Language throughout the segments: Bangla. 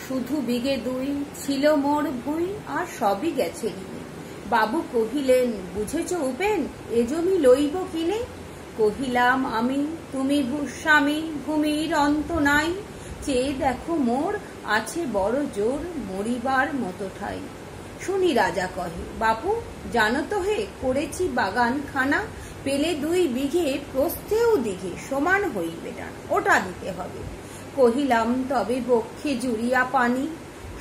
শুধু বিঘে 2 ছিল মোর ভুঁই, আর সবই গেছে ঋণে। বাবু কহিলেন, বুঝেছ উপেন, এ জমি লইব কিনে? কহিলাম আমি, তুমি ভূস্বামী, ভূমির অন্ত নাই, চেয়ে দেখো মোর আছে বড় জোর, মরিবার মতো ঠাই। শুনি রাজা কহে, বাপু জানো তো হে, করেছি বাগান খানা, পেলে 2 বিঘে প্রস্থেও দিঘে, সমান হইবে না, ওটা দিতে হবে। কহিলাম, তবে বক্ষে জুড়িয়া পানি,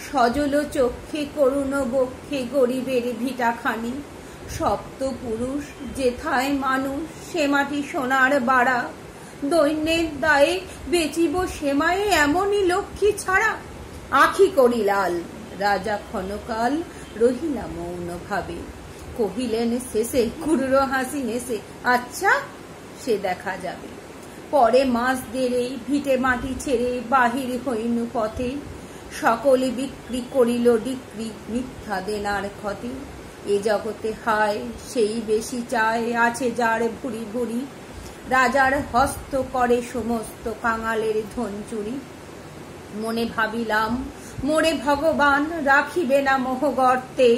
সজল চক্ষে করুণ বক্ষে গরিবের ভিটাখানি। সপ্ত পুরুষ যেথায় মানুষ, সে মাটি সোনার বাড়া, দৈন্যের দায়ে বেচিব সেমায়ে, এমনই লক্ষ্মী ছাড়া। আখি করি লাল। রাজা ক্ষণকাল রহিলা মৌন ভাবে, কহিলেন শেষে ক্রূর হাসি হেসে, আচ্ছা সে দেখা যাবে। পরে মাস দেড়ে ভিটে মাটি ছেড়ে বাহির হইনু পথে, সকলে বিক্রি করিল ডিক্রি, মিথ্যা দেনার ক্ষতে। এ জগতে হায় সেই বেশি চায়, আছে যার ভুরি ভুরি, রাজার হস্ত করে সমস্ত কাঙালের ধন চুরি। মনে ভাবিলাম, মোরে ভগবান রাখিবে না মোহ গর্তে,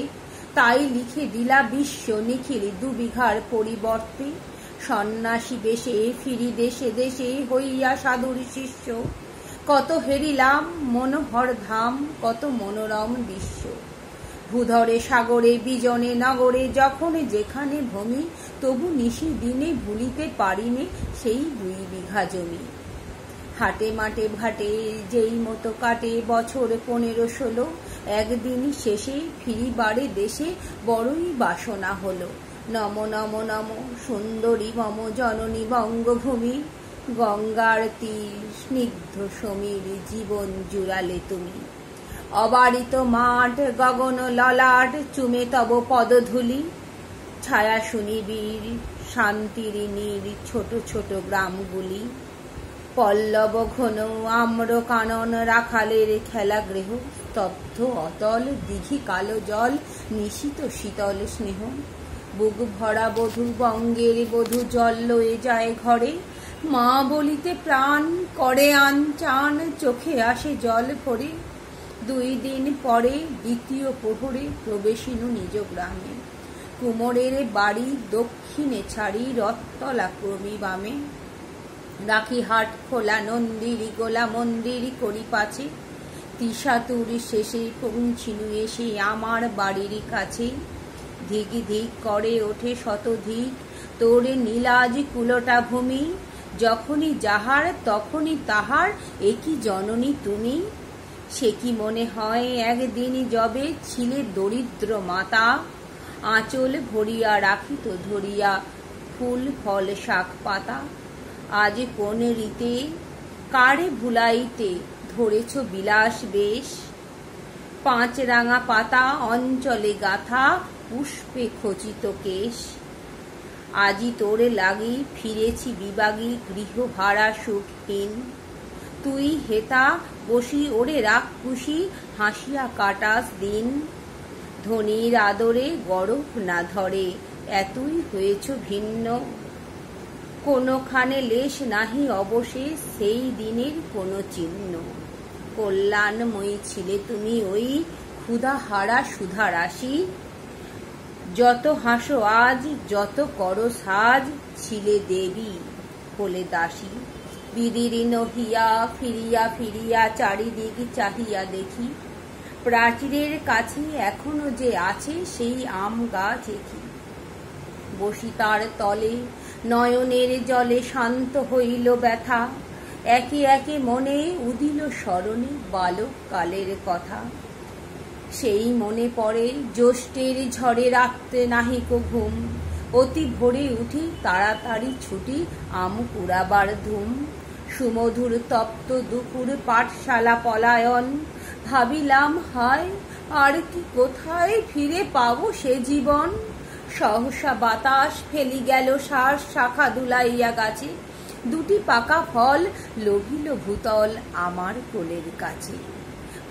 তাই লিখে দিলা বিশ্ব নিখিল 2 বিঘার পরিবর্তে। সন্ন্যাসী বেশে ফিরি দেশে দেশে, হইয়া সাধুর শিষ্য, কত হেরিলাম মনোহর ধাম, কত মনোরম দৃশ্য। ভূধরে সাগরে বিজনে নগরে, যখন যেখানে ভূমি, তবু নিশি দিনে ভুলিতে পারিনে সেই 2 বিঘা জমি। হাটে মাঠে ঘাটে যেই মতো কাটে বছর 15-16, একদিন শেষে ফিরিবারে দেশে বড়ই বাসনা হলো। নম নম নম সুন্দরী মম জননী বঙ্গভূমি, গঙ্গার তীর স্নিগ্ধ সমীর, জীবন জুড়ালে তুমি। অবারিত মাঠ গগন ললাট, চুমে তব পদধূলি, ছায়া শুনিবীর শান্তির নীর, ছোট ছোট গ্রামগুলি। পল্লব ঘন আম্র কানন, রাখালের খেলা গৃহ, স্তব্ধ অতল দিঘি কালো জল, নিশিত শীতল স্নেহ। বুক ভরা বধূ বঙ্গের বধূ, জল লয়ে যায় ঘরে, মা বলিতে প্রাণ করে আনচান, চোখে আসে জল ভরে। 2 দিন পরে দ্বিতীয় প্রহরে প্রবেশিনু নিজ গ্রামে, কুমোরের বাড়ি দক্ষিণে ছাড়ি, রথতলা ক্রমী বামে। রাখি হাট খোলা নন্দির গোলা, মন্দির করি পাছে, তিসাতুর শেষে পৌঁছিনু এসে আমার বাড়ির কাছে। ধিক ধিক করে ওঠে শতধিক তোর নীলাজ কুলোটা ভূমি, যখনই যাহার তখনই তাহার, একই জননী তুমি। সে কি মনে হয় একদিন যবে ছিলে দরিদ্র মাতা, আঁচল ভরিয়া রাখিত ধরিয়া ফুল ফল শাক পাতা। আজ কোন রীতে কারে ভুলাইতে ধরেছ বিলাস বেশ, 5 রাঙা পাতা অঞ্চলে গাথা, পুষ্পে খচিত কেশ। আজি তোরে লাগি ফিরেছি বিবাগী, গৃহ ভাড়া সুখহীন, তুই হেতা বসি ওরে রাক্ষুসী, হাসিয়া কাটাস দিন। ধনীর আদরে গরব না ধরে, এতই হয়েছ ভিন্ন, কোনখানে লেশ নাহি অবশেষ, সেই দিনের কোনো চিহ্ন। কল্যাণময়ী ছিলে তুমি ওই ক্ষুধাহারা সুধা রাশি, যত হাসো আজ যত করো সাজ, ছিলে দেবী হলে দাসী। বিদীর্ণ হিয়া ফিরিয়া ফিরিয়া চারিদিক চাহিয়া দেখি, প্রাচীরের কাছে এখনো যে আছে সেই আম গাছ একই। বসি তার তলে নয়নের জলে, শান্ত হইল ব্যথা, একে একে মনে উদিল স্মরণে বালক কালের কথা। সেই মনে পড়ে জ্যৈষ্ঠের ঝড়ে রাখতে নাহিক ঘুম, অতি ভোরে উঠি তাড়াতাড়ি ছুটি আম কুড়াবার ধুম। সুমধুর তপ্ত দুপুর পাঠশালা পলায়ন, ভাবিলাম হায় আর কি কোথায় ফিরে পাবো সে জীবন। সহসা বাতাস ফেলি গেল শ্বাস, শাখা দুলাইয়া গাছে, 2টি পাকা ফল লোভিল ভূতল আমার কোলের কাছে।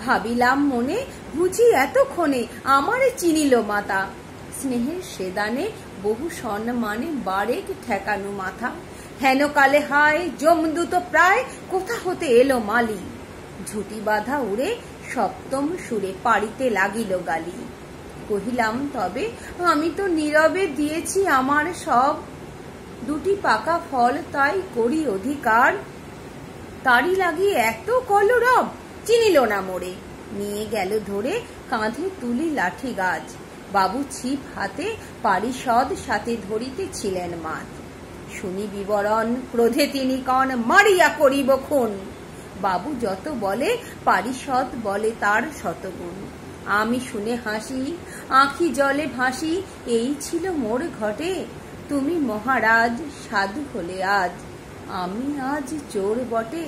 ভাবিলাম মনে, বুঝি এতক্ষণে আমারে চিনিল মাতা, স্নেহের সেদানে বহু সম্মানে বারেক ঠেকানো মাথা। হেন কালে হায় যমদূত প্রায়, কোথা হতে এলো মালি, ঝুটি বাঁধা উড়ে সপ্তম সুরে পাড়িতে লাগিল গালি। কহিলাম তবে আমি তো নীরবে দিয়েছি আমার সব, দুটি পাকা ফল তাই করি অধিকার, তারই লাগিয়ে এত কলরব, চিনিল না মোরে। নিয়ে গেল ধরে কাঁধে তুলি লাঠি গাছ, বাবু ছিপ হাতে পারিষদ সাথে ধরিতেছিলেন মাছ। শুনি বিবরণ ক্রোধে তিনি কন, মারিয়া করিব খুন। বাবু যত বলে পারিষদ বলে তার শতগুণ। আমি শুনে হাসি, আঁখি জলে ভাসি, এই ছিল মোর ঘটে। তুমি মহারাজ সাধু হলে আজ, আমি আজ চোর বটে।